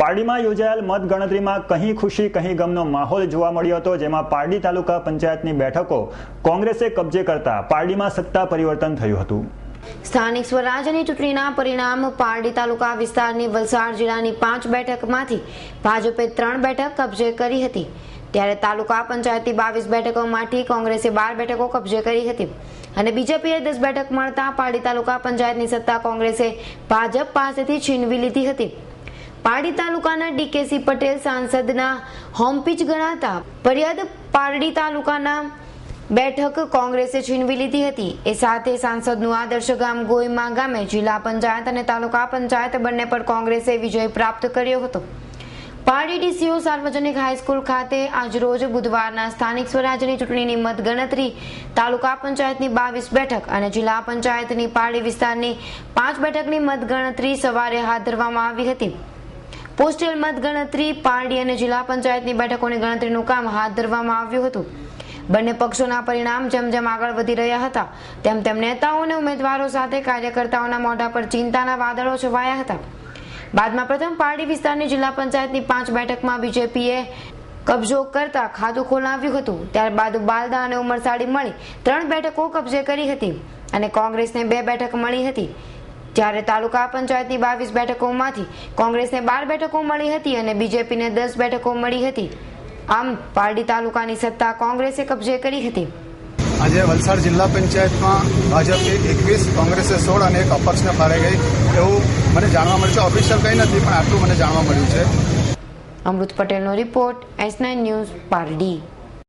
પારડીમાં યોજાયેલ મતગણતરીમાં કहीं ખુશી કहीं ગમનો માહોલ જોવા મળ્યો હતો, જેમાં પારડી તાલુકા પંચાયતની બેઠકો કોંગ્રેસે કબજે કરતા પારડીમાં સત્તા પરિવર્તન થયું હતું। સ્થાનિક સ્વરાજ્યની ચૂંટણીના પરિણામ પારડી તાલુકા વિસ્તારની વલસાડ જિલ્લાની 5 બેઠકમાંથી ભાજપે 3 બેઠક કબજે કરી હતી, ત્યારે તાલુકા પંચાયતની 22 બેઠકોમાંથી કોંગ્રેસે 12 બેઠકો કબજે કરી હતી અને બીજેપીએ 10 બેઠક મળતા પારડી તાલુકા પંચાયતની સત્તા કોંગ્રેસે ભાજપ પાસેથી છીનવી લીધી હતી। પારડી તાલુકાના ડીકેસી પટેલ સાંસદના હોમપીચ ગણાતા ફરિયાદ પારડી તાલુકાના બેઠક કોંગ્રેસે છીનવી લીધી હતી। એ સાથે સાંસદનું આદર્શ ગામ ગોઈમા ગામે જિલ્લા પંચાયત અને તાલુકા પંચાયત બંને પર કોંગ્રેસે વિજય પ્રાપ્ત કર્યો હતો। પારડી ડીસીઓ સાર્વજનિક હાઈસ્કૂલ ખાતે આજરોજ બુધવારના સ્થાનિક સ્વરાજ્યની ચૂંટણીની મતગણતરી તાલુકા પંચાયતની 22 બેઠક અને જિલ્લા પંચાયતની પારડી વિસ્તારની 5 બેઠકની મતગણતરી સવારે હાથ ધરવામાં આવી હતી। પોસ્ટલ મતગણતરી પારડી અને જિલ્લા પંચાયતની બેઠકોની ગણતરીનું કામ હાથ ધરવામાં આવ્યું હતું। બંને પક્ષોના પરિણામ જેમ જેમ આગળ વધી રહ્યા હતા તેમ તેમ નેતાઓ અને ઉમેદવારો સાથે કાર્યકર્તાઓના મોઢા પર ચિંતાના વાદળો છવાયા હતા। બાદમાં પ્રથમ પારડી વિસ્તારની જિલ્લા પંચાયતની 5 બેઠકમાં બીજેપીએ કબજો કરતા ખાતું ખોલાવ્યું હતું। ત્યારબાદ બાલદા અને ઉમરસાડી મળી 3 બેઠકો કબજે કરી હતી અને કોંગ્રેસને 2 બેઠક મળી હતી, જ્યારે તાલુકા પંચાયતની 22 બેઠકોમાંથી કોંગ્રેસને 12 બેઠકો મળી હતી અને બીજેપીને 10 બેઠકો મળી હતી। આમ પારડી તાલુકાની સત્તા કોંગ્રેસે કબજે કરી હતી। આજે વલસાડ જિલ્લા પંચાયતમાં ભાજપે 21, કોંગ્રેસે 16 અને એક અપક્ષને ફાળે ગઈ એવું મને જાણવા મળ્યું છે। ઓફિશિયલ કંઈ નથી, પણ આટલું મને જાણવા મળ્યું છે। અમૃત પટેલનો રિપોર્ટ, S9 ન્યૂઝ, પારડી।